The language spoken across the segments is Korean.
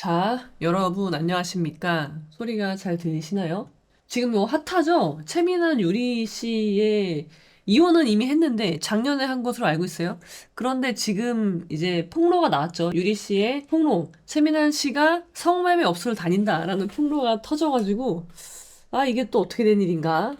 자, 여러분 안녕하십니까? 소리가 잘 들리시나요? 지금 뭐 핫하죠? 최민환 유리 씨의 이혼은 이미 했는데 작년에 한 것으로 알고 있어요. 그런데 지금 이제 폭로가 나왔죠. 유리 씨의 폭로. 최민환 씨가 성매매 업소를 다닌다라는 폭로가 터져가지고 이게 또 어떻게 된 일인가?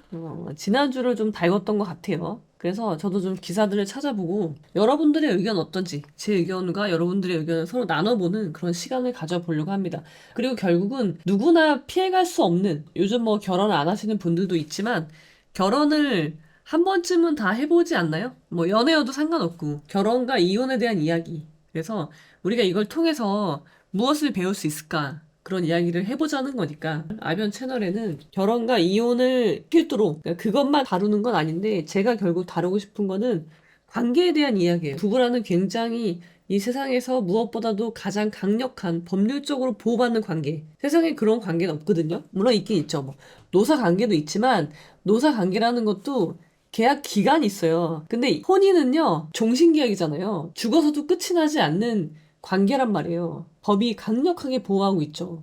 지난주를 좀 달궜던 것 같아요. 그래서 저도 좀 기사들을 찾아보고 여러분들의 의견 어떤지 제 의견과 여러분들의 의견을 서로 나눠보는 그런 시간을 가져보려고 합니다. 그리고 결국은 누구나 피해갈 수 없는 요즘 뭐 결혼 안 하시는 분들도 있지만 결혼을 한 번쯤은 다 해보지 않나요? 뭐 연애여도 상관없고 결혼과 이혼에 대한 이야기. 그래서 우리가 이걸 통해서 무엇을 배울 수 있을까? 그런 이야기를 해보자는 거니까 아변 채널에는 결혼과 이혼을 필두로 그러니까 그것만 다루는 건 아닌데 제가 결국 다루고 싶은 거는 관계에 대한 이야기예요. 부부라는 굉장히 이 세상에서 무엇보다도 가장 강력한 법률적으로 보호받는 관계. 세상에 그런 관계는 없거든요. 물론 있긴 있죠. 뭐 노사 관계도 있지만 노사 관계라는 것도 계약 기간이 있어요. 근데 혼인은요 종신계약이잖아요. 죽어서도 끝이 나지 않는 관계란 말이에요. 법이 강력하게 보호하고 있죠.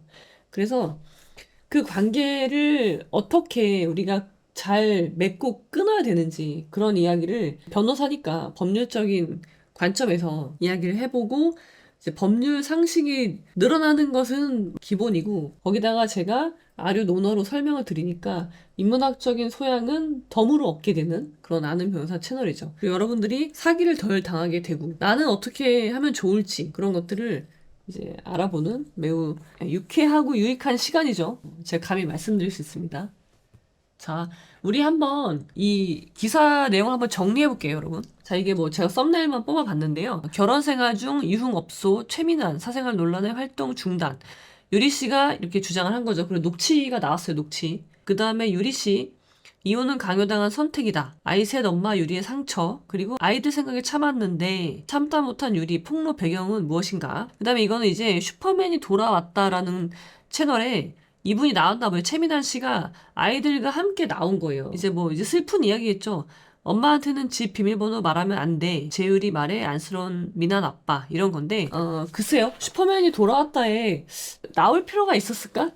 그래서 그 관계를 어떻게 우리가 잘 맺고 끊어야 되는지 그런 이야기를 변호사니까 법률적인 관점에서 이야기를 해보고 이제 법률 상식이 늘어나는 것은 기본이고 거기다가 제가 아류 논어로 설명을 드리니까 인문학적인 소양은 덤으로 얻게 되는 그런 아는 변호사 채널이죠. 그리고 여러분들이 사기를 덜 당하게 되고 나는 어떻게 하면 좋을지 그런 것들을 이제 알아보는 매우 유쾌하고 유익한 시간이죠. 제가 감히 말씀드릴 수 있습니다. 자, 우리 한번 이 기사 내용을 한번 정리해 볼게요, 여러분. 자, 이게 뭐 제가 썸네일만 뽑아 봤는데요. 결혼 생활 중 유흥업소 최민환 사생활 논란의 활동 중단. 유리 씨가 이렇게 주장을 한 거죠. 그리고 녹취가 나왔어요, 녹취. 그 다음에 유리 씨, 이혼은 강요당한 선택이다. 아이 셋 엄마 유리의 상처. 그리고 아이들 생각에 참았는데 참다 못한 유리 폭로 배경은 무엇인가. 그 다음에 이거는 이제 슈퍼맨이 돌아왔다라는 채널에 이분이 나왔나 봐요. 최민환 씨가 아이들과 함께 나온 거예요. 이제 뭐 이제 슬픈 이야기겠죠. 엄마한테는 집 비밀번호 말하면 안 돼. 재율이 말해 안쓰러운 미난 아빠 이런 건데 글쎄요. 슈퍼맨이 돌아왔다에 나올 필요가 있었을까?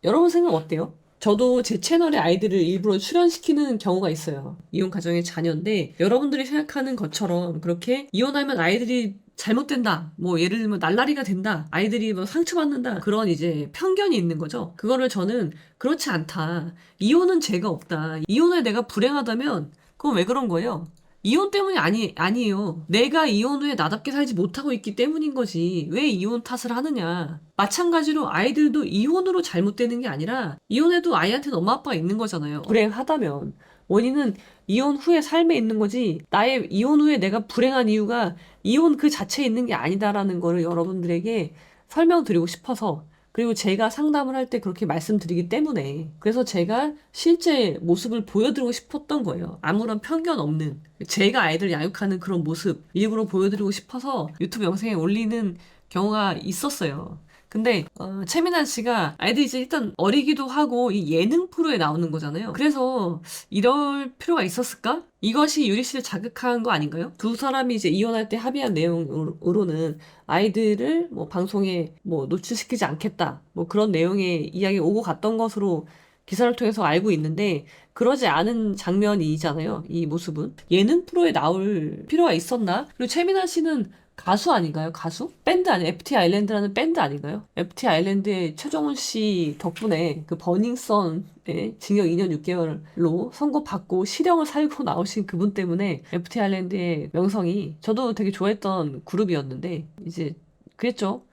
여러분 생각 어때요? 저도 제 채널에 아이들을 일부러 출연시키는 경우가 있어요. 이혼 가정의 자녀인데 여러분들이 생각하는 것처럼 그렇게 이혼하면 아이들이 잘못된다. 뭐 예를 들면 날라리가 된다. 아이들이 뭐 상처받는다. 그런 이제 편견이 있는 거죠. 그거를 저는 그렇지 않다. 이혼은 죄가 없다. 이혼을 내가 불행하다면 그건 왜 그런 거예요? 이혼 때문이 아니에요. 내가 이혼 후에 나답게 살지 못하고 있기 때문인 거지. 왜 이혼 탓을 하느냐. 마찬가지로 아이들도 이혼으로 잘못되는 게 아니라 이혼해도 아이한테는 엄마 아빠가 있는 거잖아요. 불행하다면. 원인은 이혼 후의 삶에 있는 거지. 나의 이혼 후에 내가 불행한 이유가 이혼 그 자체에 있는 게 아니다라는 거를 여러분들에게 설명드리고 싶어서 그리고 제가 상담을 할 때 그렇게 말씀드리기 때문에 그래서 제가 실제 모습을 보여드리고 싶었던 거예요. 아무런 편견 없는 제가 아이들 양육하는 그런 모습 일부러 보여드리고 싶어서 유튜브 영상에 올리는 경우가 있었어요. 근데 최민환 씨가 아이들이 이제 일단 어리기도 하고 이 예능 프로에 나오는 거잖아요. 그래서 이럴 필요가 있었을까? 이것이 유리 씨를 자극한 거 아닌가요? 두 사람이 이제 이혼할 때 합의한 내용으로는 아이들을 뭐 방송에 뭐 노출시키지 않겠다. 뭐 그런 내용의 이야기 오고 갔던 것으로 기사를 통해서 알고 있는데 그러지 않은 장면이잖아요. 이 모습은. 예능 프로에 나올 필요가 있었나? 그리고 최민아 씨는 가수 아닌가요? 가수? 밴드 아니에요? FT 아일랜드라는 밴드 아닌가요? FT 아일랜드의 최정훈 씨 덕분에 그 버닝썬에 징역 2년 6개월로 선고받고 실형을 살고 나오신 그분 때문에 FT 아일랜드의 명성이 저도 되게 좋아했던 그룹이었는데 이제 그랬죠.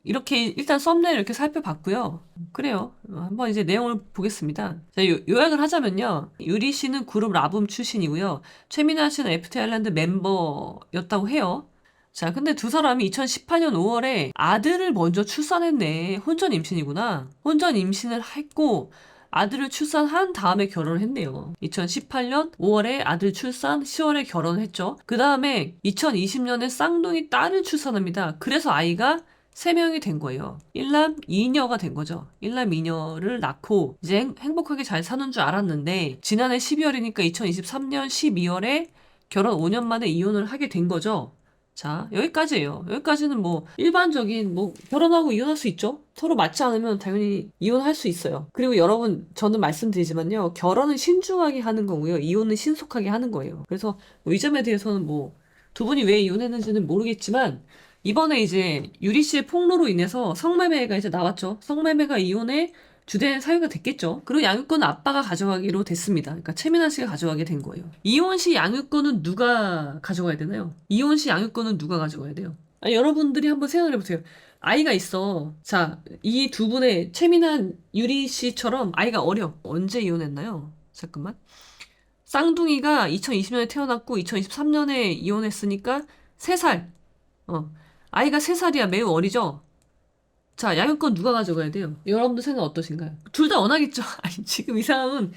이렇게 일단 썸네일 이렇게 살펴봤고요. 그래요. 한번 이제 내용을 보겠습니다. 자, 요약을 하자면요. 유리 씨는 그룹 라붐 출신이고요. 최민아 씨는 FT 아일랜드 멤버였다고 해요. 자, 근데 두 사람이 2018년 5월에 아들을 먼저 출산했네. 혼전 임신이구나. 혼전 임신을 했고 아들을 출산한 다음에 결혼을 했네요. 2018년 5월에 아들 출산, 10월에 결혼을 했죠. 그 다음에 2020년에 쌍둥이 딸을 출산합니다. 그래서 아이가 3명이 된 거예요. 일남 2녀가 된 거죠. 일남 2녀를 낳고 이제 행복하게 잘 사는 줄 알았는데 지난해 12월이니까 2023년 12월에 결혼 5년 만에 이혼을 하게 된 거죠. 자, 여기까지예요. 여기까지는 뭐 일반적인 뭐 결혼하고 이혼할 수 있죠. 서로 맞지 않으면 당연히 이혼할 수 있어요. 그리고 여러분 저는 말씀드리지만요. 결혼은 신중하게 하는 거고요. 이혼은 신속하게 하는 거예요. 그래서 뭐이 점에 대해서는 뭐 두 분이 왜 이혼했는지는 모르겠지만 이번에 이제 유리 씨의 폭로로 인해서 성매매가 이제 나왔죠. 성매매가 이혼의 주된 사유가 됐겠죠. 그리고 양육권은 아빠가 가져가기로 됐습니다. 그러니까 최민아 씨가 가져가게 된 거예요. 이혼 시 양육권은 누가 가져가야 되나요? 이혼 시 양육권은 누가 가져가야 돼요? 아니, 여러분들이 한번 생각해 보세요. 아이가 있어. 자, 이 두 분의 최민아 유리 씨처럼 아이가 어려. 언제 이혼했나요? 잠깐만. 쌍둥이가 2020년에 태어났고 2023년에 이혼했으니까 3살. 어. 아이가 3살이야. 매우 어리죠? 자, 양육권 누가 가져가야 돼요? 여러분들 생각 어떠신가요? 둘 다 원하겠죠? 아니, 지금 이 사람은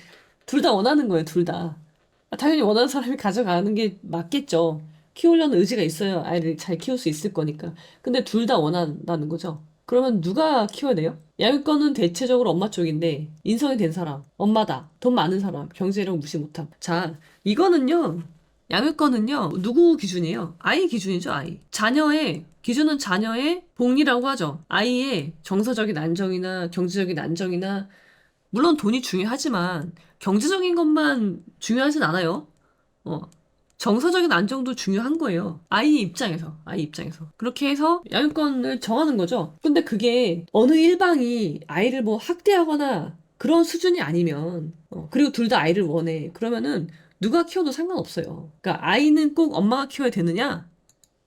둘 다 원하는 거예요, 둘 다. 당연히 원하는 사람이 가져가는 게 맞겠죠. 키우려는 의지가 있어야 아이를 잘 키울 수 있을 거니까. 근데 둘 다 원한다는 거죠. 그러면 누가 키워야 돼요? 양육권은 대체적으로 엄마 쪽인데, 인성이 된 사람, 엄마다, 돈 많은 사람, 경제력 무시 못함. 자, 이거는요, 양육권은요, 누구 기준이에요? 아이 기준이죠, 아이. 자녀의, 기준은 자녀의 복리라고 하죠. 아이의 정서적인 안정이나 경제적인 안정이나, 물론 돈이 중요하지만, 경제적인 것만 중요하진 않아요. 어. 정서적인 안정도 중요한 거예요. 아이 입장에서, 아이 입장에서. 그렇게 해서 양육권을 정하는 거죠. 근데 그게 어느 일방이 아이를 뭐 학대하거나 그런 수준이 아니면, 그리고 둘 다 아이를 원해. 그러면은 누가 키워도 상관없어요. 그러니까 아이는 꼭 엄마가 키워야 되느냐?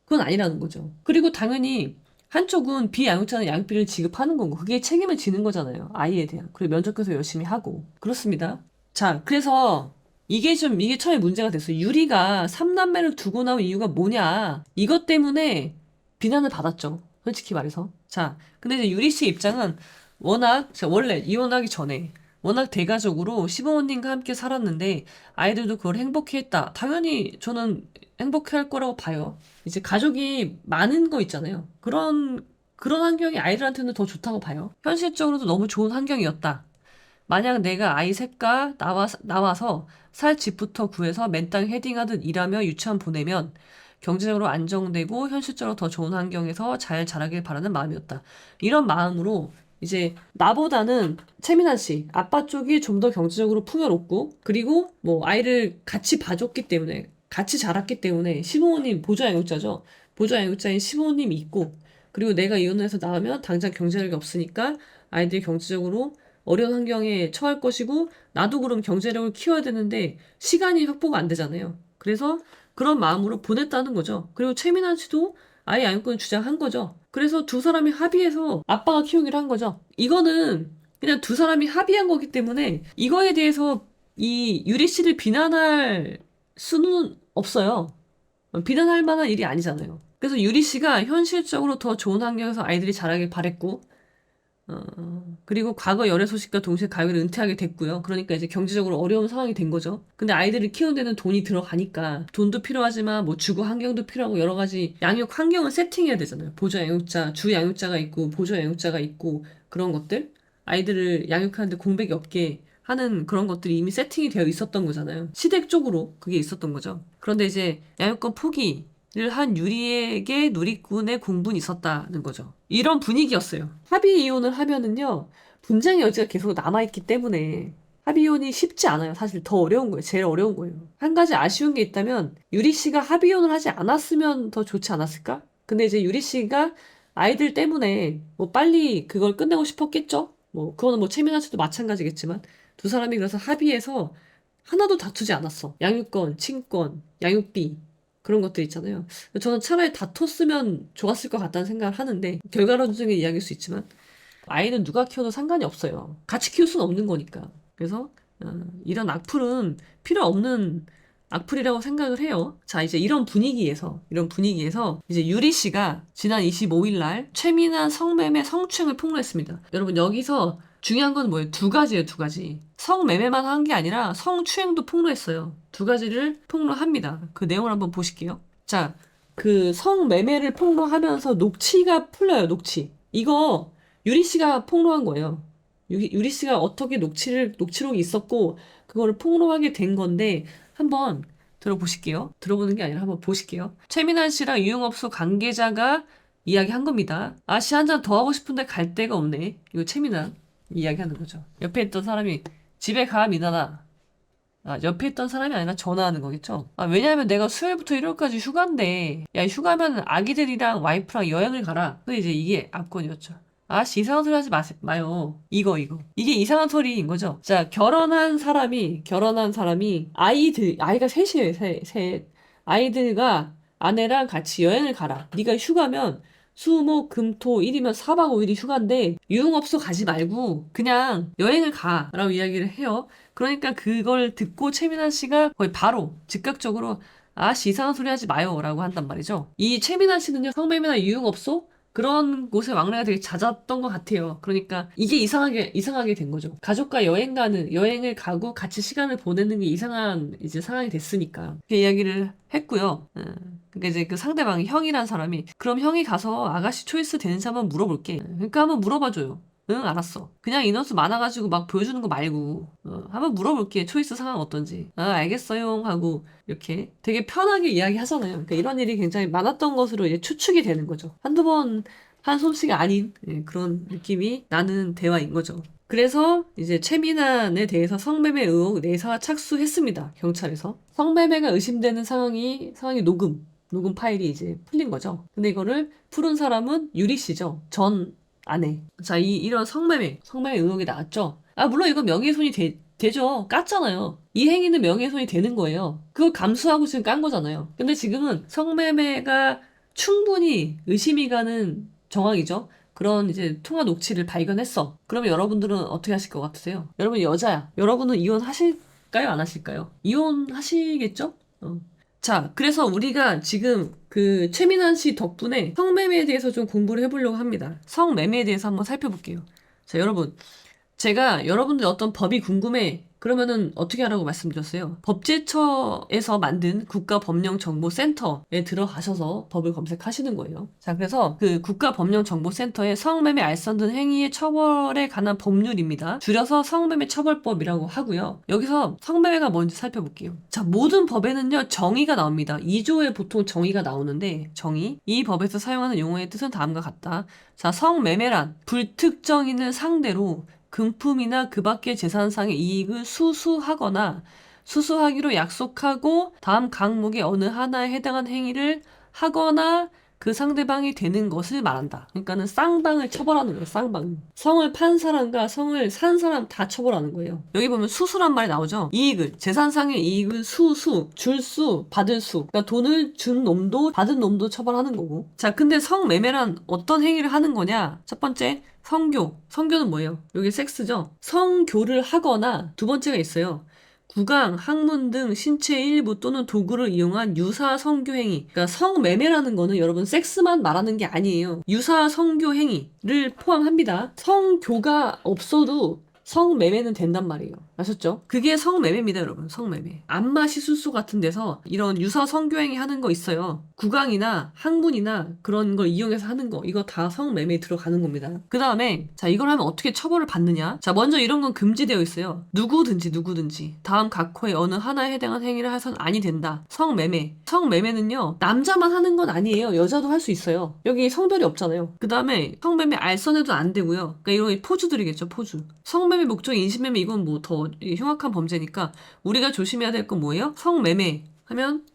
그건 아니라는 거죠. 그리고 당연히 한쪽은 비양육자는 양육비를 지급하는 거고 그게 책임을 지는 거잖아요. 아이에 대한. 그리고 면접교수 열심히 하고. 그렇습니다. 자, 그래서 이게 처음에 문제가 됐어요. 유리가 3남매를 두고 나온 이유가 뭐냐. 이것 때문에 비난을 받았죠. 솔직히 말해서. 자, 근데 이제 유리 씨 입장은 원래 이혼하기 전에 워낙 대가족으로 시부모님과 함께 살았는데 아이들도 그걸 행복해 했다. 당연히 저는 행복해 할 거라고 봐요. 이제 가족이 많은 거 있잖아요. 그런 환경이 아이들한테는 더 좋다고 봐요. 현실적으로도 너무 좋은 환경이었다. 만약 내가 아이 셋과 나와서 살 집부터 구해서 맨땅 헤딩하듯 일하며 유치원 보내면 경제적으로 안정되고 현실적으로 더 좋은 환경에서 잘 자라길 바라는 마음이었다. 이런 마음으로 이제 나보다는 최민아 씨, 아빠 쪽이 좀 더 경제적으로 풍요롭고 그리고 뭐 아이를 같이 봐줬기 때문에 같이 자랐기 때문에 시부모님 보조양육자죠. 보조양육자인 시부모님이 있고 그리고 내가 이혼을 해서 나오면 당장 경제력이 없으니까 아이들이 경제적으로 어려운 환경에 처할 것이고 나도 그럼 경제력을 키워야 되는데 시간이 확보가 안 되잖아요. 그래서 그런 마음으로 보냈다는 거죠. 그리고 최민아 씨도 아이 양육권을 주장한 거죠. 그래서 두 사람이 합의해서 아빠가 키우기로 한 거죠. 이거는 그냥 두 사람이 합의한 거기 때문에 이거에 대해서 이 유리 씨를 비난할 수는 없어요. 비난할 만한 일이 아니잖아요. 그래서 유리 씨가 현실적으로 더 좋은 환경에서 아이들이 자라길 바랬고 그리고 과거 열애 소식과 동시에 가요를 은퇴하게 됐고요. 그러니까 이제 경제적으로 어려운 상황이 된 거죠. 근데 아이들을 키우는 데는 돈이 들어가니까 돈도 필요하지만 뭐 주거 환경도 필요하고 여러 가지 양육 환경을 세팅해야 되잖아요. 보조 양육자, 주 양육자가 있고 보조 양육자가 있고 그런 것들 아이들을 양육하는데 공백이 없게 하는 그런 것들이 이미 세팅이 되어 있었던 거잖아요. 시댁적으로 그게 있었던 거죠. 그런데 이제 양육권 포기 한 유리에게 누리꾼의 공분이 있었다는 거죠. 이런 분위기였어요. 합의 이혼을 하면은요, 분쟁의 여지가 계속 남아있기 때문에 합의 이혼이 쉽지 않아요. 사실 더 어려운 거예요. 제일 어려운 거예요. 한 가지 아쉬운 게 있다면 유리 씨가 합의 이혼을 하지 않았으면 더 좋지 않았을까? 근데 이제 유리 씨가 아이들 때문에 뭐 빨리 그걸 끝내고 싶었겠죠? 뭐 그거는 뭐 최민아 씨도 마찬가지겠지만 두 사람이 그래서 합의해서 하나도 다투지 않았어. 양육권, 친권, 양육비 그런 것들 있잖아요. 저는 차라리 다퉜으면 좋았을 것 같다는 생각을 하는데 결과론적인 이야기일 수 있지만 아이는 누가 키워도 상관이 없어요. 같이 키울 수는 없는 거니까. 그래서 이런 악플은 필요 없는 악플이라고 생각을 해요. 자, 이제 이런 분위기에서 이제 유리 씨가 지난 25일 날 최민아 성매매 성추행을 폭로했습니다. 여러분 여기서 중요한 건 뭐예요? 두 가지예요, 두 가지. 성매매만 한 게 아니라 성추행도 폭로했어요. 두 가지를 폭로합니다. 그 내용을 한번 보실게요. 자, 그 성매매를 폭로하면서 녹취가 풀려요, 녹취. 이거 유리 씨가 폭로한 거예요. 유리 씨가 어떻게 녹취록이 있었고, 그거를 폭로하게 된 건데, 한번 들어보실게요. 들어보는 게 아니라 한번 보실게요. 최민환 씨랑 유흥업소 관계자가 이야기한 겁니다. 아씨 한 잔 더 하고 싶은데 갈 데가 없네. 이거 최민환 이야기하는 거죠. 옆에 있던 사람이 집에 가 미나나. 아, 옆에 있던 사람이 아니라 전화하는 거겠죠? 아, 왜냐면 내가 수요일부터 일요일까지 휴가인데, 야, 휴가면 아기들이랑 와이프랑 여행을 가라. 근데 이제 이게 압권이었죠. 아씨, 이상한 소리 하지 마요. 이거. 이게 이상한 소리인 거죠. 자, 결혼한 사람이, 아이가 셋이에요, 셋. 아이들과 아내랑 같이 여행을 가라. 네가 휴가면, 수, 목, 금, 토, 일이면 4박 5일이 휴가인데, 유흥업소 가지 말고, 그냥 여행을 가. 라고 이야기를 해요. 그러니까 그걸 듣고 최민환 씨가 거의 바로 즉각적으로 아씨 이상한 소리 하지 마요 라고 한단 말이죠. 이 최민환 씨는요 성매매나 유흥업소 그런 곳에 왕래가 되게 잦았던 것 같아요. 그러니까 이게 이상하게 된 거죠. 가족과 여행을 가고 같이 시간을 보내는 게 이상한 이제 상황이 됐으니까 그 이야기를 했고요. 그러니까 이제 그 상대방 형이란 사람이 그럼 형이 가서 아가씨 초이스 되는지 한번 물어볼게. 그러니까 한번 물어봐줘요. 응, 알았어. 그냥 인원수 많아가지고 막 보여주는 거 말고, 한번 물어볼게. 초이스 상황 어떤지. 아, 알겠어요. 하고, 이렇게 되게 편하게 이야기하잖아요. 그러니까 이런 일이 굉장히 많았던 것으로 이제 추측이 되는 거죠. 한두 번 한 솜씨가 아닌 그런 느낌이 나는 대화인 거죠. 그래서 이제 최민환에 대해서 성매매 의혹 내사 착수했습니다. 경찰에서. 성매매가 의심되는 상황이 녹음 파일이 이제 풀린 거죠. 근데 이거를 풀은 사람은 유리 씨죠. 전 아내. 자, 이런 성매매 의혹이 나왔죠. 아, 물론 이거 명예훼손이 되죠. 깠잖아요. 이 행위는 명예훼손이 되는 거예요. 그걸 감수하고 지금 깐 거잖아요. 근데 지금은 성매매가 충분히 의심이 가는 정황이죠. 그런 이제 통화 녹취를 발견했어. 그러면 여러분들은 어떻게 하실 것 같으세요? 여러분 여자야. 여러분은 이혼하실까요? 안 하실까요? 이혼하시겠죠? 자, 그래서 우리가 지금 그 최민환 씨 덕분에 성매매에 대해서 좀 공부를 해보려고 합니다. 성매매에 대해서 한번 살펴볼게요. 자, 여러분. 제가 여러분들 어떤 법이 궁금해. 그러면은 어떻게 하라고 말씀드렸어요? 법제처에서 만든 국가법령정보센터에 들어가셔서 법을 검색하시는 거예요. 자, 그래서 그 국가법령정보센터의 성매매 알선 등 행위의 처벌에 관한 법률입니다. 줄여서 성매매 처벌법이라고 하고요. 여기서 성매매가 뭔지 살펴볼게요. 자, 모든 법에는요, 정의가 나옵니다. 2조에 보통 정의가 나오는데, 정의. 이 법에서 사용하는 용어의 뜻은 다음과 같다. 자, 성매매란 불특정인을 상대로 금품이나 그 밖의 재산상의 이익을 수수하기로 약속하고 다음 강목의 어느 하나에 해당한 행위를 하거나 그 상대방이 되는 것을 말한다. 그러니까는 쌍방을 처벌하는 거예요. 쌍방. 성을 판 사람과 성을 산 사람 다 처벌하는 거예요. 여기 보면 수수란 말이 나오죠. 재산상의 이익을 줄 수, 받을 수. 그러니까 돈을 준 놈도 받은 놈도 처벌하는 거고. 자, 근데 성매매란 어떤 행위를 하는 거냐? 첫 번째, 성교는 뭐예요? 여기 섹스죠? 성교를 하거나 두 번째가 있어요. 구강, 항문 등 신체의 일부 또는 도구를 이용한 유사 성교 행위. 그러니까 성매매라는 거는 여러분 섹스만 말하는 게 아니에요. 유사 성교 행위를 포함합니다. 성교가 없어도 성매매는 된단 말이에요. 아셨죠? 그게 성매매입니다, 여러분. 성매매. 안마 시술소 같은 데서 이런 유사 성교행위 하는 거 있어요. 구강이나 항문이나 그런 걸 이용해서 하는 거. 이거 다 성매매에 들어가는 겁니다. 그 다음에 자, 이걸 하면 어떻게 처벌을 받느냐? 자, 먼저 이런 건 금지되어 있어요. 누구든지 다음 각 호의 어느 하나에 해당한 행위를 해서는 아니 된다. 성매매는요. 남자만 하는 건 아니에요. 여자도 할 수 있어요. 여기 성별이 없잖아요. 그 다음에 성매매 알선해도 안 되고요. 그러니까 이런 포주들이겠죠. 포주. 성매매 목적 인신매매 이건 뭐 더 흉악한 범죄니까 우리가 조심해야 될 건 뭐예요? 성매매 하면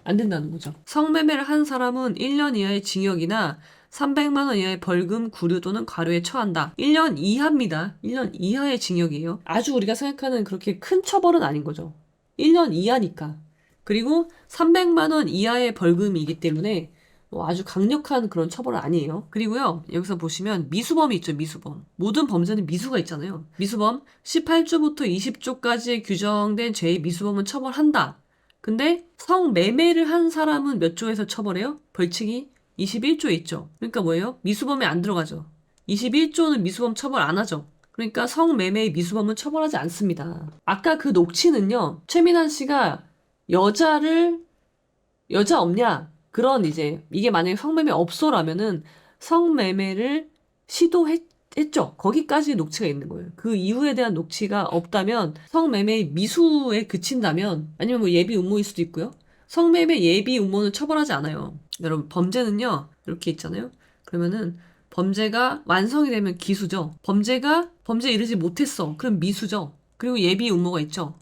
안 된다는 거죠. 성매매를 한 사람은 1년 이하의 징역이나 300만 원 이하의 벌금, 구류 또는 과료에 처한다. 1년 이하입니다. 1년 이하의 징역이에요. 아주 우리가 생각하는 그렇게 큰 처벌은 아닌 거죠. 1년 이하니까. 그리고 300만 원 이하의 벌금이기 때문에 아주 강력한 그런 처벌은 아니에요. 그리고요, 여기서 보시면 미수범이 있죠, 미수범. 모든 범죄는 미수가 있잖아요. 미수범 18조부터 20조까지 규정된 죄의 미수범은 처벌한다. 근데 성매매를 한 사람은 몇 조에서 처벌해요? 벌칙이 21조에 있죠. 그러니까 뭐예요? 미수범에 안 들어가죠. 21조는 미수범 처벌 안 하죠. 그러니까 성매매의 미수범은 처벌하지 않습니다. 아까 그 녹취는요, 최민환 씨가 여자 없냐? 그런 이제 이게 만약에 성매매 업소라면은 성매매를 했죠. 거기까지 녹취가 있는 거예요. 그 이후에 대한 녹취가 없다면 성매매 미수에 그친다면 아니면 뭐 예비 음모일 수도 있고요. 성매매 예비 음모는 처벌하지 않아요. 여러분 범죄는요 이렇게 있잖아요. 그러면은 범죄가 완성이 되면 기수죠. 범죄에 이르지 못했어. 그럼 미수죠. 그리고 예비 음모가 있죠.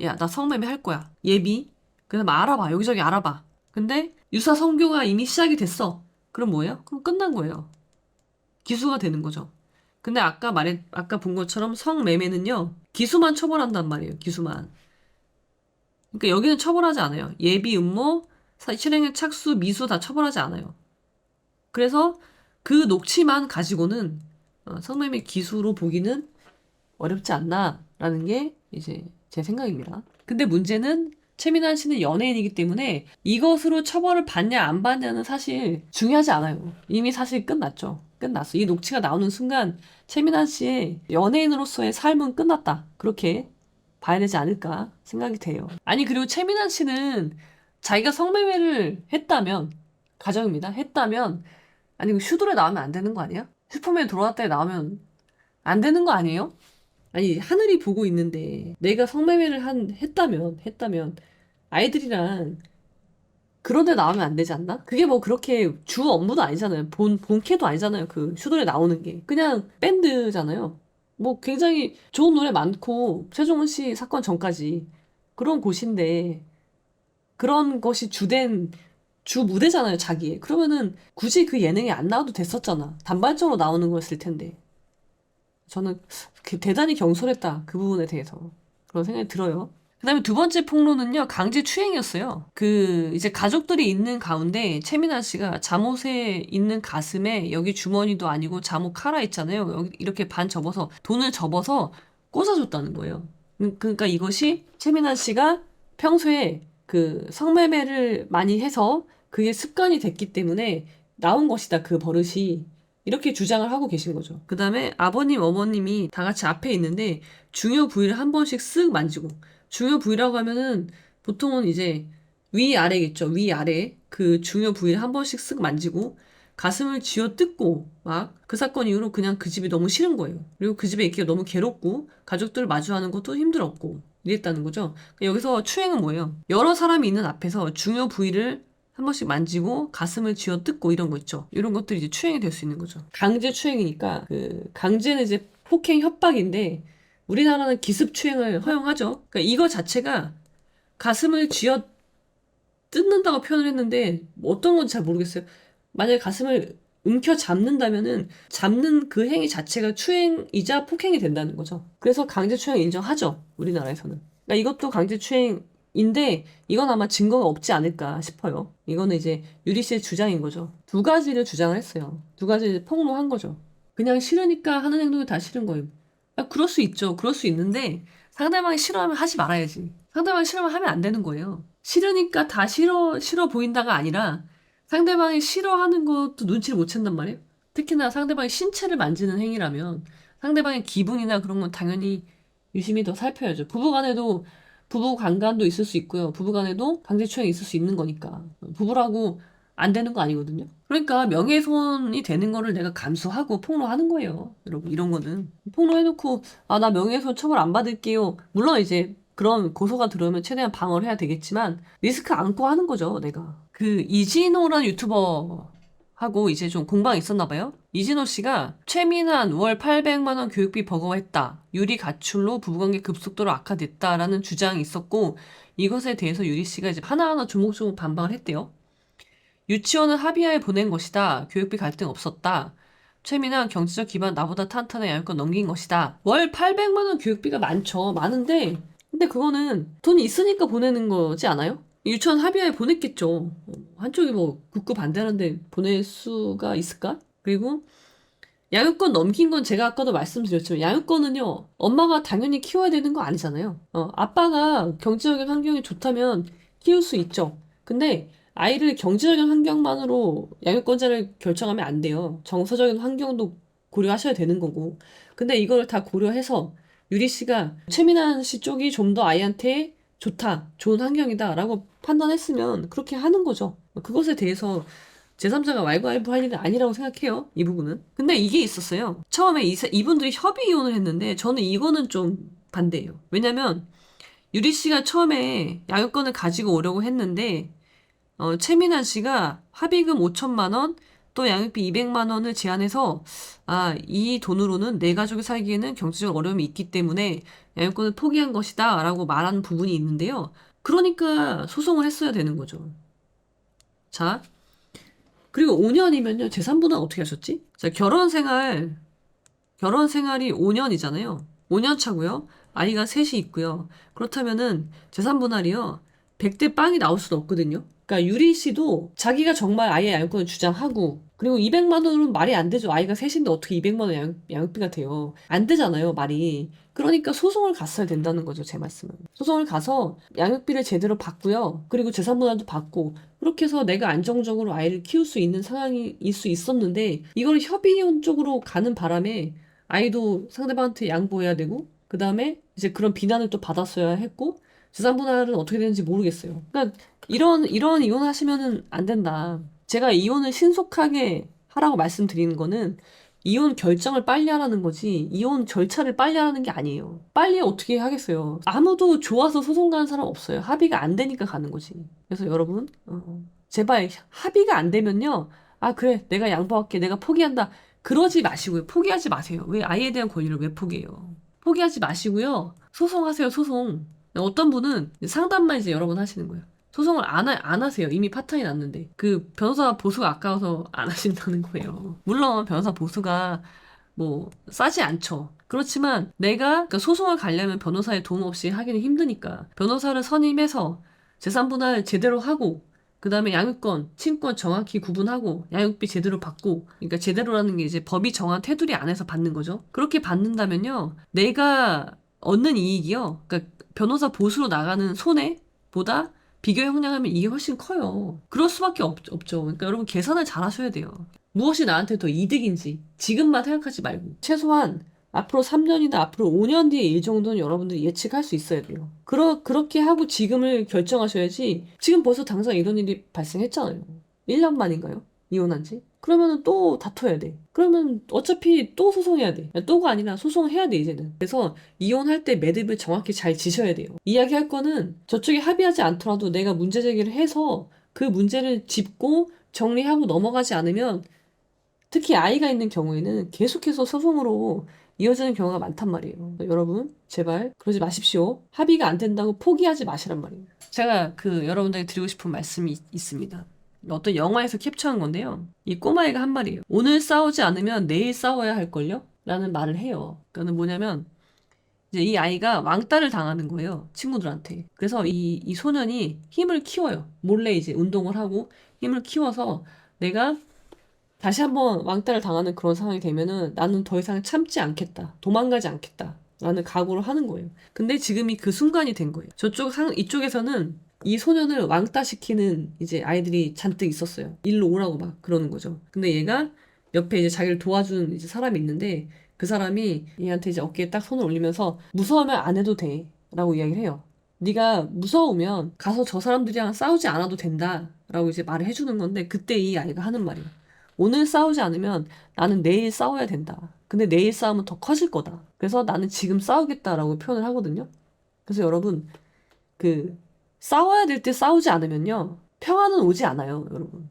야, 나 성매매 할 거야. 예비. 그래서 막 알아봐. 여기저기 알아봐. 근데 유사 성교가 이미 시작이 됐어. 그럼 뭐예요? 그럼 끝난 거예요. 기수가 되는 거죠. 근데 아까 본 것처럼 성매매는요, 기수만 처벌한단 말이에요. 기수만. 그러니까 여기는 처벌하지 않아요. 예비, 음모, 실행의 착수, 미수 다 처벌하지 않아요. 그래서 그 녹취만 가지고는 성매매 기수로 보기는 어렵지 않나라는 게 이제 제 생각입니다. 근데 문제는 최민환 씨는 연예인이기 때문에 이것으로 처벌을 받냐 안 받냐는 사실 중요하지 않아요. 이미 사실 끝났죠. 끝났어. 이 녹취가 나오는 순간 최민환 씨의 연예인으로서의 삶은 끝났다. 그렇게 봐야 되지 않을까 생각이 돼요. 아니 그리고 최민환 씨는 자기가 성매매를 했다면 가정입니다. 했다면 아니 슈돌에 나오면 안 되는 거 아니야? 슈퍼맨 돌아왔다에 나오면 안 되는 거 아니에요? 아니 하늘이 보고 있는데 내가 성매매를 했다면 아이들이랑 그런 데 나오면 안 되지 않나? 그게 뭐 그렇게 주 업무도 아니잖아요. 본캐도 아니잖아요. 그 슈돌에 나오는 게. 그냥 밴드잖아요. 뭐 굉장히 좋은 노래 많고 최종원 씨 사건 전까지 그런 곳인데 그런 것이 주 무대잖아요, 자기의. 그러면은 굳이 그 예능에 안 나와도 됐었잖아. 단발적으로 나오는 거였을 텐데. 저는 대단히 경솔했다. 그 부분에 대해서. 그런 생각이 들어요. 그 다음에 두 번째 폭로는요, 강제추행이었어요. 이제 가족들이 있는 가운데, 최민아 씨가 잠옷에 있는 가슴에, 여기 주머니도 아니고 잠옷 카라 있잖아요. 여기 이렇게 반 접어서, 돈을 접어서 꽂아줬다는 거예요. 그러니까 이것이 최민아 씨가 평소에 성매매를 많이 해서 그게 습관이 됐기 때문에 나온 것이다. 그 버릇이. 이렇게 주장을 하고 계신 거죠. 그 다음에 아버님, 어머님이 다 같이 앞에 있는데 중요 부위를 한 번씩 쓱 만지고 중요 부위라고 하면은 보통은 이제 위아래겠죠. 위아래 그 중요 부위를 한 번씩 쓱 만지고 가슴을 쥐어 뜯고 막 그 사건 이후로 그냥 그 집이 너무 싫은 거예요. 그리고 그 집에 있기가 너무 괴롭고 가족들 마주하는 것도 힘들었고 이랬다는 거죠. 그러니까 여기서 추행은 뭐예요? 여러 사람이 있는 앞에서 중요 부위를 한 번씩 만지고 가슴을 쥐어 뜯고 이런 거 있죠. 이런 것들이 이제 추행이 될 수 있는 거죠. 강제 추행이니까 강제는 이제 폭행 협박인데 우리나라는 기습 추행을 허용하죠. 그러니까 이거 자체가 가슴을 쥐어 뜯는다고 표현을 했는데 뭐 어떤 건지 잘 모르겠어요. 만약에 가슴을 움켜 잡는다면은 잡는 그 행위 자체가 추행이자 폭행이 된다는 거죠. 그래서 강제추행 인정하죠. 우리나라에서는. 그러니까 이것도 강제추행인데 이건 아마 증거가 없지 않을까 싶어요. 이거는 이제 유리 씨의 주장인 거죠. 두 가지를 주장을 했어요. 두 가지를 폭로한 거죠. 그냥 싫으니까 하는 행동이 다 싫은 거예요. 그럴 수 있죠. 그럴 수 있는데 상대방이 싫어하면 하지 말아야지. 상대방이 싫으면 하면 안 되는 거예요. 싫으니까 다 싫어 보인다가 아니라 상대방이 싫어하는 것도 눈치를 못 챈단 말이에요. 특히나 상대방의 신체를 만지는 행위라면 상대방의 기분이나 그런 건 당연히 유심히 더 살펴야죠. 부부간에도 부부 간간도 있을 수 있고요. 부부간에도 강제추행이 있을 수 있는 거니까. 부부라고 안 되는 거 아니거든요. 그러니까 명예훼손이 되는 거를 내가 감수하고 폭로하는 거예요. 여러분 이런 거는 폭로해놓고 나 명예훼손 처벌 안 받을게요. 물론 이제 그런 고소가 들어오면 최대한 방어를 해야 되겠지만 리스크 안고 하는 거죠 내가. 이진호라는 유튜버하고 이제 좀 공방이 있었나 봐요. 이진호 씨가 최민한 월 800만 원 교육비 버거했다. 유리 가출로 부부관계 급속도로 악화됐다라는 주장이 있었고 이것에 대해서 유리 씨가 이제 하나하나 조목조목 반박을 했대요. 유치원은 합의하에 보낸 것이다. 교육비 갈등 없었다. 최민아 경제적 기반 나보다 탄탄해 양육권 넘긴 것이다. 월 800만 원 교육비가 많죠. 많은데 근데 그거는 돈이 있으니까 보내는 거지 않아요? 유치원 합의하에 보냈겠죠. 한쪽이 뭐 굳고 반대하는데 보낼 수가 있을까? 그리고 양육권 넘긴 건 제가 아까도 말씀드렸지만 양육권은요. 엄마가 당연히 키워야 되는 거 아니잖아요. 아빠가 경제적인 환경이 좋다면 키울 수 있죠. 근데 아이를 경제적인 환경만으로 양육권자를 결정하면 안 돼요. 정서적인 환경도 고려하셔야 되는 거고. 근데 이걸 다 고려해서 유리 씨가 최민환 씨 쪽이 좀 더 아이한테 좋다, 좋은 환경이다 라고 판단했으면 그렇게 하는 거죠. 그것에 대해서 제3자가 왈가왈부 할 일은 아니라고 생각해요. 이 부분은. 근데 이게 있었어요. 처음에 이분들이 협의 이혼을 했는데 저는 이거는 좀 반대예요. 왜냐면 유리 씨가 처음에 양육권을 가지고 오려고 했는데 최민환 씨가 합의금 5천만 원, 또 양육비 200만 원을 제안해서 이 돈으로는 내 가족이 살기에는 경제적 어려움이 있기 때문에 양육권을 포기한 것이다 라고 말하는 부분이 있는데요. 그러니까 소송을 했어야 되는 거죠. 자, 그리고 5년이면요. 재산분할 어떻게 하셨지? 자, 결혼 생활이 5년이잖아요. 5년 차고요. 아이가 셋이 있고요. 그렇다면은 재산분할이요. 100대 빵이 나올 수는 없거든요. 그러니까 유리 씨도 자기가 정말 아이의 양육권을 주장하고 그리고 200만 원은 말이 안 되죠. 아이가 셋인데 어떻게 200만 원 양육비가 돼요. 안 되잖아요, 말이. 그러니까 소송을 갔어야 된다는 거죠, 제 말씀은. 소송을 가서 양육비를 제대로 받고요. 그리고 재산분할도 받고 그렇게 해서 내가 안정적으로 아이를 키울 수 있는 상황일 수 있었는데 이걸 협의혼 쪽으로 가는 바람에 아이도 상대방한테 양보해야 되고 그 다음에 이제 그런 비난을 또 받았어야 했고 재산분할은 어떻게 되는지 모르겠어요. 그러니까 이런 이혼하시면은 안 된다. 제가 이혼을 신속하게 하라고 말씀드리는 거는 이혼 결정을 빨리 하라는 거지 이혼 절차를 빨리 하라는 게 아니에요. 빨리 어떻게 하겠어요. 아무도 좋아서 소송 가는 사람 없어요. 합의가 안 되니까 가는 거지. 그래서 여러분 제발 합의가 안 되면요. 그래 내가 양보할게 내가 포기한다. 그러지 마시고요. 포기하지 마세요. 왜 아이에 대한 권리를 왜 포기해요. 포기하지 마시고요. 소송하세요. 소송. 어떤 분은 상담만 이제 여러 번 하시는 거예요. 소송을 안 하세요. 이미 파탄이 났는데. 그 변호사 보수가 아까워서 안 하신다는 거예요. 물론 변호사 보수가 뭐 싸지 않죠. 그렇지만 내가 그러니까 소송을 가려면 변호사의 도움 없이 하기는 힘드니까 변호사를 선임해서 재산분할 제대로 하고 그 다음에 양육권, 친권 정확히 구분하고 양육비 제대로 받고 그러니까 제대로라는 게 이제 법이 정한 테두리 안에서 받는 거죠. 그렇게 받는다면요. 내가 얻는 이익이요. 그러니까 변호사 보수로 나가는 손해보다 비교 형량하면 이게 훨씬 커요. 그럴 수밖에 없죠. 그러니까 여러분 계산을 잘 하셔야 돼요. 무엇이 나한테 더 이득인지 지금만 생각하지 말고 최소한 앞으로 3년이나 앞으로 5년 뒤의 일 정도는 여러분들이 예측할 수 있어야 돼요. 그렇게 하고 지금을 결정하셔야지 지금 벌써 당장 이런 일이 발생했잖아요. 1년 만인가요? 이혼한 지? 그러면 또 다퉈야 돼. 그러면 어차피 또 소송해야 돼. 또가 아니라 소송해야 돼 이제는. 그래서 이혼할 때 매듭을 정확히 잘 지셔야 돼요. 이야기할 거는 저쪽이 합의하지 않더라도 내가 문제 제기를 해서 그 문제를 짚고 정리하고 넘어가지 않으면 특히 아이가 있는 경우에는 계속해서 소송으로 이어지는 경우가 많단 말이에요. 여러분 제발 그러지 마십시오. 합의가 안 된다고 포기하지 마시란 말이에요. 제가 여러분들에게 드리고 싶은 말씀이 있습니다. 어떤 영화에서 캡처한 건데요. 이 꼬마애가 한 말이에요. 오늘 싸우지 않으면 내일 싸워야 할걸요? 라는 말을 해요. 그거는 뭐냐면 이제 이 아이가 왕따를 당하는 거예요. 친구들한테. 그래서 이 소년이 힘을 키워요. 몰래 이제 운동을 하고 힘을 키워서 내가 다시 한번 왕따를 당하는 그런 상황이 되면은 나는 더 이상 참지 않겠다. 도망가지 않겠다. 라는 각오를 하는 거예요. 근데 지금이 그 순간이 된 거예요. 이쪽에서는 이 소년을 왕따시키는 이제 아이들이 잔뜩 있었어요. 일로 오라고 막 그러는 거죠. 근데 얘가 옆에 이제 자기를 도와주는 이제 사람이 있는데 그 사람이 얘한테 이제 어깨에 딱 손을 올리면서 무서우면 안 해도 돼. 라고 이야기를 해요. 네가 무서우면 가서 저 사람들이랑 싸우지 않아도 된다. 라고 이제 말을 해주는 건데 그때 이 아이가 하는 말이에요. 오늘 싸우지 않으면 나는 내일 싸워야 된다. 근데 내일 싸우면 더 커질 거다. 그래서 나는 지금 싸우겠다라고 표현을 하거든요. 그래서 여러분, 싸워야 될 때 싸우지 않으면요. 평화는 오지 않아요, 여러분.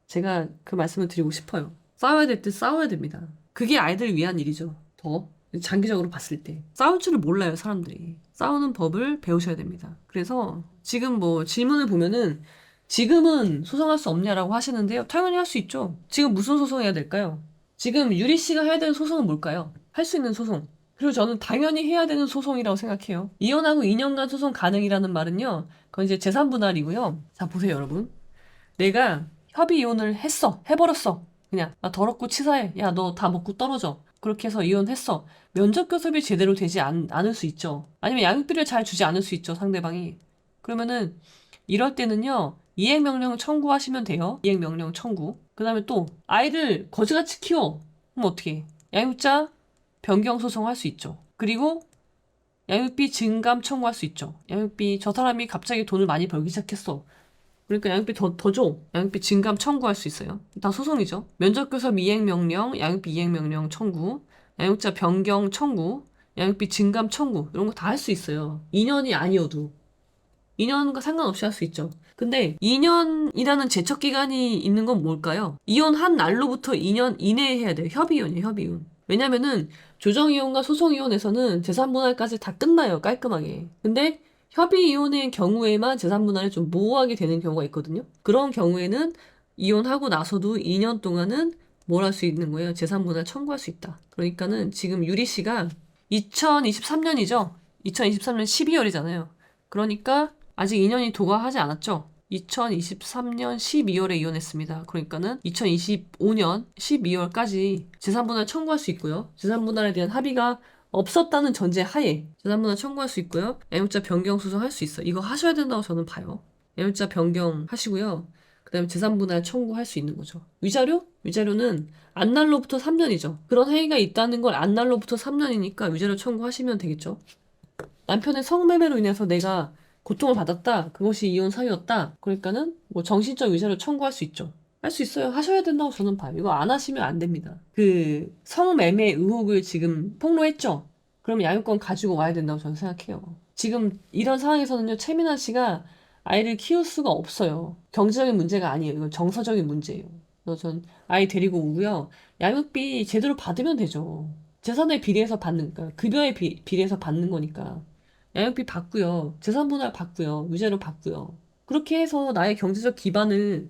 제가 그 말씀을 드리고 싶어요. 싸워야 될 때 싸워야 됩니다. 그게 아이들을 위한 일이죠. 더 장기적으로 봤을 때. 싸울 줄을 몰라요, 사람들이. 싸우는 법을 배우셔야 됩니다. 그래서 지금 뭐 질문을 보면은 지금은 소송할 수 없냐라고 하시는데요. 당연히 할 수 있죠. 지금 무슨 소송해야 될까요? 지금 유리 씨가 해야 되는 소송은 뭘까요? 할 수 있는 소송. 그리고 저는 당연히 해야 되는 소송이라고 생각해요. 이혼하고 2년간 소송 가능이라는 말은요. 그건 이제 재산분할이고요. 자, 보세요, 여러분. 내가 협의 이혼을 했어. 해버렸어. 그냥 더럽고 치사해. 야, 너 다 먹고 떨어져. 그렇게 해서 이혼했어. 면접 교섭이 제대로 되지 않을 수 있죠. 아니면 양육비를 잘 주지 않을 수 있죠, 상대방이. 그러면은 이럴 때는요. 이행명령 청구하시면 돼요. 이행명령 청구. 그 다음에 또 아이를 거지같이 키워. 그럼 어떻게 해? 양육자 변경 소송할 수 있죠. 그리고 양육비 증감 청구할 수 있죠. 양육비 저 사람이 갑자기 돈을 많이 벌기 시작했어. 그러니까 양육비 더 줘. 양육비 증감 청구할 수 있어요. 다 소송이죠. 면접교섭 이행명령, 양육비 이행명령 청구, 양육자 변경 청구, 양육비 증감 청구 이런 거 다 할 수 있어요. 2년이 아니어도. 2년과 상관없이 할 수 있죠. 근데 2년이라는 제척 기간이 있는 건 뭘까요? 이혼한 날로부터 2년 이내에 해야 돼요. 협의혼이에요, 협의혼. 왜냐면은 조정이혼과 소송이혼에서는 재산분할까지 다 끝나요, 깔끔하게. 근데 협의이혼의 경우에만 재산분할이 좀 모호하게 되는 경우가 있거든요. 그런 경우에는 이혼하고 나서도 2년 동안은 뭘 할 수 있는 거예요? 재산분할 청구할 수 있다. 그러니까는 지금 유리 씨가 2023년이죠? 2023년 12월이잖아요. 그러니까 아직 2년이 도과하지 않았죠? 2023년 12월에 이혼했습니다. 그러니까는 2025년 12월까지 재산분할 청구할 수 있고요. 재산분할에 대한 합의가 없었다는 전제 하에 재산분할 청구할 수 있고요. 애무자 변경 소송할 수 있어요. 이거 하셔야 된다고 저는 봐요. 애무자 변경 하시고요. 그 다음에 재산분할 청구할 수 있는 거죠. 위자료? 위자료는 안날로부터 3년이죠. 그런 행위가 있다는 걸 안날로부터 3년이니까 위자료 청구하시면 되겠죠. 남편의 성매매로 인해서 내가 고통을 받았다. 그것이 이혼 사유였다. 그러니까는 뭐 정신적 위자료 청구할 수 있죠. 할 수 있어요. 하셔야 된다고 저는 봐요. 이거 안 하시면 안 됩니다. 그 성매매 의혹을 지금 폭로했죠. 그럼 양육권 가지고 와야 된다고 저는 생각해요. 지금 이런 상황에서는요. 최민아 씨가 아이를 키울 수가 없어요. 경제적인 문제가 아니에요. 이건 정서적인 문제예요. 그래서 전 아이 데리고 오고요. 양육비 제대로 받으면 되죠. 재산에 비례해서 받는, 그러니까 급여에 비례해서 받는 거니까. 양육비 받고요. 재산분할 받고요. 위자료 받고요. 그렇게 해서 나의 경제적 기반을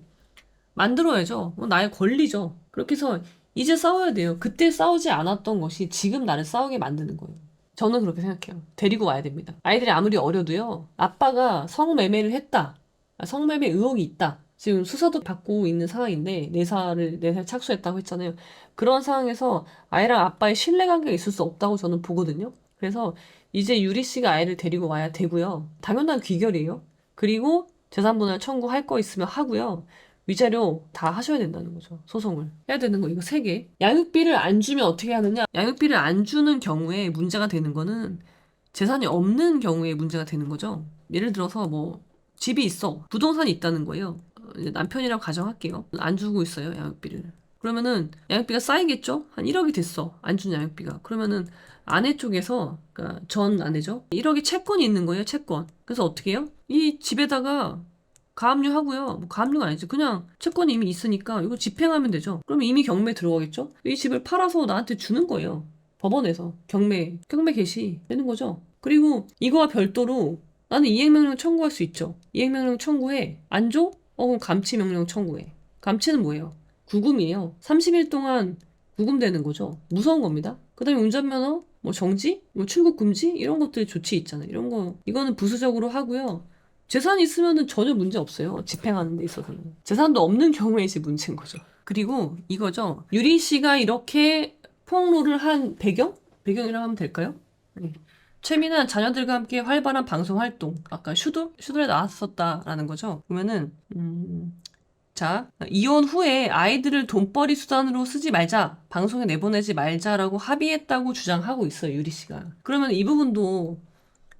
만들어야죠. 나의 권리죠. 그렇게 해서 이제 싸워야 돼요. 그때 싸우지 않았던 것이 지금 나를 싸우게 만드는 거예요. 저는 그렇게 생각해요. 데리고 와야 됩니다. 아이들이 아무리 어려도요. 아빠가 성매매를 했다. 성매매 의혹이 있다. 지금 수사도 받고 있는 상황인데 4살 착수했다고 했잖아요. 그런 상황에서 아이랑 아빠의 신뢰관계가 있을 수 없다고 저는 보거든요. 그래서 이제 유리 씨가 아이를 데리고 와야 되고요. 당연한 귀결이에요. 그리고 재산분할 청구할 거 있으면 하고요. 위자료 다 하셔야 된다는 거죠. 소송을. 해야 되는 거 이거 3개. 양육비를 안 주면 어떻게 하느냐? 양육비를 안 주는 경우에 문제가 되는 거는 재산이 없는 경우에 문제가 되는 거죠. 예를 들어서 뭐 집이 있어. 부동산이 있다는 거예요. 이제 남편이라고 가정할게요. 안 주고 있어요, 양육비를. 그러면은 양육비가 쌓이겠죠? 한 1억이 됐어. 안 준 양육비가. 그러면은 아내 쪽에서, 그러니까 전 아내죠. 1억이 채권이 있는 거예요, 채권. 그래서 어떻게 해요? 이 집에다가 가압류하고요. 뭐 가압류가 아니지. 그냥 채권이 이미 있으니까 이거 집행하면 되죠. 그럼 이미 경매 들어가겠죠? 이 집을 팔아서 나한테 주는 거예요. 법원에서 경매 개시 되는 거죠. 그리고 이거와 별도로 나는 이행명령 청구할 수 있죠. 이행명령 청구해. 안 줘? 그럼 감치명령 청구해. 감치는 뭐예요? 구금이에요. 30일 동안 구금되는 거죠. 무서운 겁니다. 그 다음에 운전면허, 뭐 정지, 뭐 출국 금지 이런 것들 조치 있잖아요. 이런 거 이거는 부수적으로 하고요. 재산이 있으면은 전혀 문제 없어요. 집행하는 데 있어서는. 재산도 없는 경우에 이제 문제인 거죠. 그리고 이거죠. 유리 씨가 이렇게 폭로를 한 배경이라고 하면 될까요? 네. 최민아 자녀들과 함께 활발한 방송 활동. 아까 슈돌에 나왔었다라는 거죠. 보면은 자, 이혼 후에 아이들을 돈벌이 수단으로 쓰지 말자, 방송에 내보내지 말자라고 합의했다고 주장하고 있어요, 유리 씨가. 그러면 이 부분도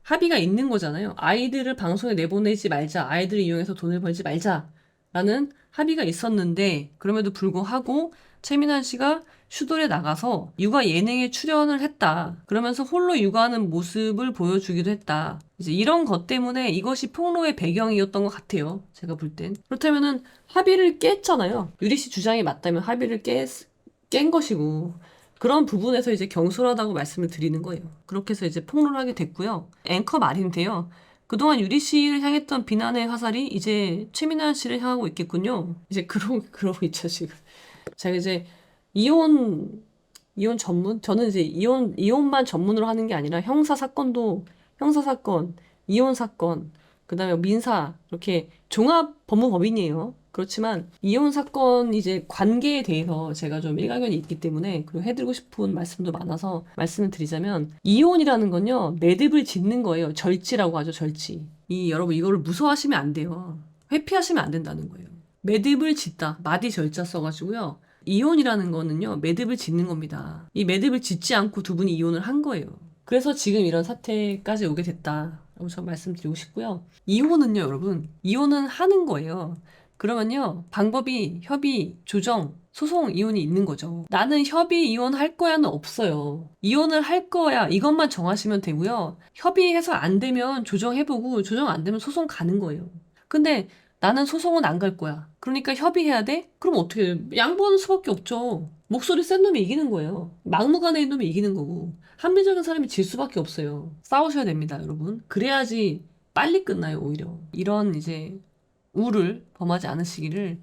합의가 있는 거잖아요. 아이들을 방송에 내보내지 말자, 아이들을 이용해서 돈을 벌지 말자라는 합의가 있었는데, 그럼에도 불구하고 최민환 씨가 슈돌에 나가서 육아 예능에 출연을 했다. 그러면서 홀로 육아하는 모습을 보여주기도 했다. 이제 이런 것 때문에 이것이 폭로의 배경이었던 것 같아요. 제가 볼 땐. 그렇다면은 합의를 깼잖아요. 유리 씨 주장이 맞다면 합의를 깬 것이고, 그런 부분에서 이제 경솔하다고 말씀을 드리는 거예요. 그렇게 해서 이제 폭로를 하게 됐고요. 앵커 말인데요. 그동안 유리 씨를 향했던 비난의 화살이 이제 최민아 씨를 향하고 있겠군요. 이제 그러고 있죠, 지금. 제가 이제 이혼 전문? 저는 이제 이혼만 전문으로 하는 게 아니라 형사사건, 이혼사건, 그 다음에 민사, 이렇게 종합법무법인이에요. 그렇지만 이혼 사건 이제 관계에 대해서 제가 좀 일가견이 있기 때문에 그리고 해드리고 싶은 말씀도 많아서 말씀을 드리자면 이혼이라는 건요 매듭을 짓는 거예요. 절지라고 하죠. 절지. 여러분 이거를 무서워하시면 안 돼요. 회피하시면 안 된다는 거예요. 매듭을 짓다. 마디 절자 써가지고요. 이혼이라는 거는요 매듭을 짓는 겁니다. 이 매듭을 짓지 않고 두 분이 이혼을 한 거예요. 그래서 지금 이런 사태까지 오게 됐다. 우선 말씀드리고 싶고요. 이혼은요, 여러분. 이혼은 하는 거예요. 그러면요, 방법이 협의, 조정, 소송, 이혼이 있는 거죠. 나는 협의, 이혼할 거야는 없어요. 이혼을 할 거야. 이것만 정하시면 되고요. 협의해서 안 되면 조정해보고, 조정 안 되면 소송 가는 거예요. 근데 나는 소송은 안 갈 거야. 그러니까 협의해야 돼? 그럼 어떻게 해? 양보하는 수밖에 없죠. 목소리 센 놈이 이기는 거예요. 막무가내인 놈이 이기는 거고. 합리적인 사람이 질 수밖에 없어요. 싸우셔야 됩니다, 여러분. 그래야지 빨리 끝나요, 오히려. 이런 이제 우를 범하지 않으시기를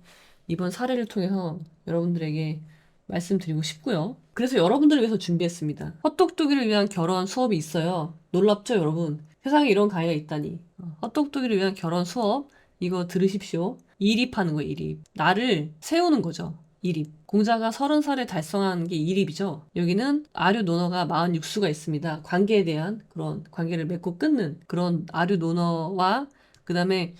이번 사례를 통해서 여러분들에게 말씀드리고 싶고요. 그래서 여러분들을 위해서 준비했습니다. 헛똑똑이를 위한 결혼 수업이 있어요. 놀랍죠, 여러분? 세상에 이런 강의가 있다니. 헛똑똑이를 위한 결혼 수업 이거 들으십시오. 이립하는 거예요, 이립. 나를 세우는 거죠. 이립. 공자가 30살에 달성한 게 이립이죠. 여기는 아류 논어가 46수가 있습니다. 관계에 대한 그런 관계를 맺고 끊는 그런 아류 논어와 그 다음에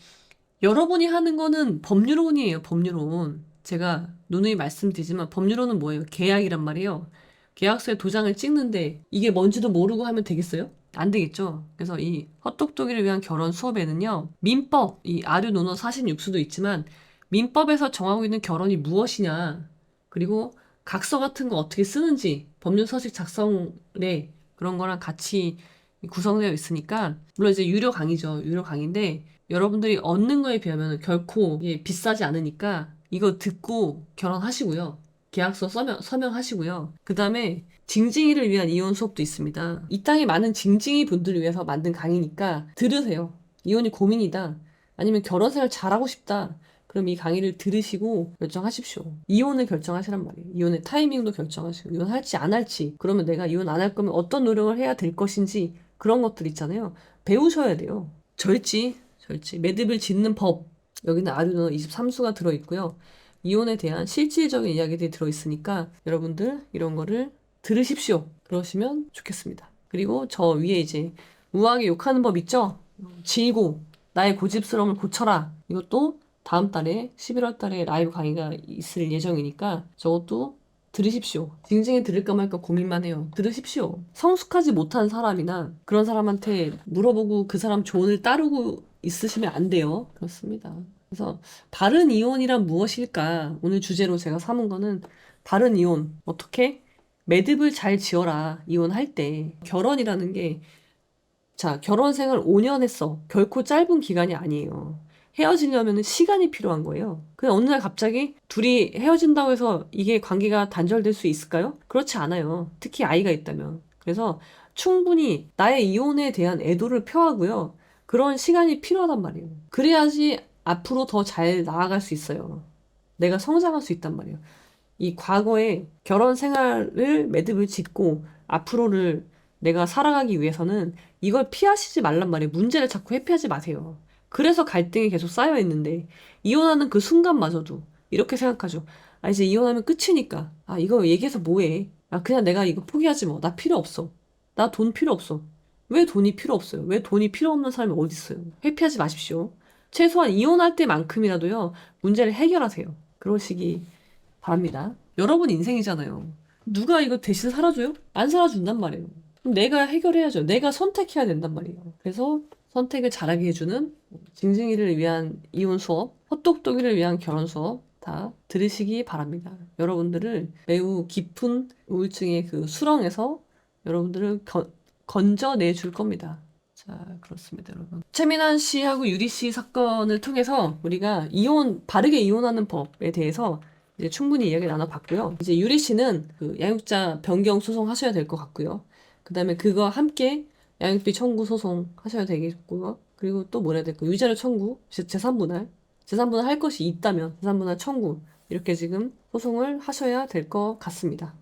여러분이 하는 거는 법률론이에요, 법률론. 제가 누누이 말씀드리지만 법률론은 뭐예요? 계약이란 말이에요. 계약서에 도장을 찍는데 이게 뭔지도 모르고 하면 되겠어요? 안 되겠죠. 그래서 이 헛똑똑이를 위한 결혼 수업에는요. 민법, 이 아류 논어 46수도 있지만 민법에서 정하고 있는 결혼이 무엇이냐 그리고 각서 같은 거 어떻게 쓰는지 법률 서식 작성에 그런 거랑 같이 구성되어 있으니까 물론 이제 유료 강의죠. 유료 강의인데 여러분들이 얻는 거에 비하면 결코 비싸지 않으니까 이거 듣고 결혼하시고요. 계약서 서명하시고요. 그 다음에 징징이를 위한 이혼 수업도 있습니다. 이 땅에 많은 징징이 분들을 위해서 만든 강의니까 들으세요. 이혼이 고민이다. 아니면 결혼 생활 잘하고 싶다. 그럼 이 강의를 들으시고 결정하십시오. 이혼을 결정하시란 말이에요. 이혼의 타이밍도 결정하시고 이혼할지 안 할지 그러면 내가 이혼 안 할 거면 어떤 노력을 해야 될 것인지 그런 것들 있잖아요. 배우셔야 돼요. 절지, 매듭을 짓는 법. 여기는 아류노 23수가 들어있고요. 이혼에 대한 실질적인 이야기들이 들어있으니까 여러분들 이런 거를 들으십시오. 그러시면 좋겠습니다. 그리고 저 위에 이제 우아하게 욕하는 법 있죠? 지고 나의 고집스러움을 고쳐라. 이것도 다음 달에 11월 달에 라이브 강의가 있을 예정이니까 저것도 들으십시오. 징징이 들을까 말까 고민만 해요. 들으십시오. 성숙하지 못한 사람이나 그런 사람한테 물어보고 그 사람 조언을 따르고 있으시면 안 돼요. 그렇습니다. 그래서 바른 이혼이란 무엇일까? 오늘 주제로 제가 삼은 거는 바른 이혼. 어떻게? 매듭을 잘 지어라. 이혼할 때. 결혼이라는 게 자, 결혼 생활 5년 했어. 결코 짧은 기간이 아니에요. 헤어지려면 시간이 필요한 거예요. 그냥 어느 날 갑자기 둘이 헤어진다고 해서 이게 관계가 단절될 수 있을까요? 그렇지 않아요. 특히 아이가 있다면. 그래서 충분히 나의 이혼에 대한 애도를 표하고요. 그런 시간이 필요하단 말이에요. 그래야지 앞으로 더 잘 나아갈 수 있어요. 내가 성장할 수 있단 말이에요. 이 과거에 결혼 생활을 매듭을 짓고 앞으로를 내가 살아가기 위해서는 이걸 피하시지 말란 말이에요. 문제를 자꾸 회피하지 마세요. 그래서 갈등이 계속 쌓여 있는데 이혼하는 그 순간마저도 이렇게 생각하죠. 아 이제 이혼하면 끝이니까 아 이거 얘기해서 뭐해. 아 그냥 내가 이거 포기하지 뭐. 나 필요 없어. 나 돈 필요 없어. 왜 돈이 필요 없어요? 왜 돈이 필요 없는 사람이 어디 있어요? 회피하지 마십시오. 최소한 이혼할 때만큼이라도요. 문제를 해결하세요. 그러시기 바랍니다. 여러분 인생이잖아요. 누가 이거 대신 살아줘요? 안 살아준단 말이에요. 그럼 내가 해결해야죠. 내가 선택해야 된단 말이에요. 그래서 선택을 잘하게 해주는 징징이를 위한 이혼 수업, 헛똑똑이를 위한 결혼 수업 다 들으시기 바랍니다. 여러분들을 매우 깊은 우울증의 그 수렁에서 여러분들을 건져내 줄 겁니다. 자, 그렇습니다, 여러분. 최민환 씨하고 유리 씨 사건을 통해서 우리가 바르게 이혼하는 법에 대해서 이제 충분히 이야기 나눠봤고요. 이제 유리 씨는 그 양육자 변경 소송 하셔야 될 것 같고요. 그 다음에 그거 함께 양육비 청구 소송 하셔야 되겠고요. 그리고 또 뭐라 해야 될까? 유자료 청구, 재산분할 할 것이 있다면 재산분할 청구 이렇게 지금 소송을 하셔야 될 것 같습니다.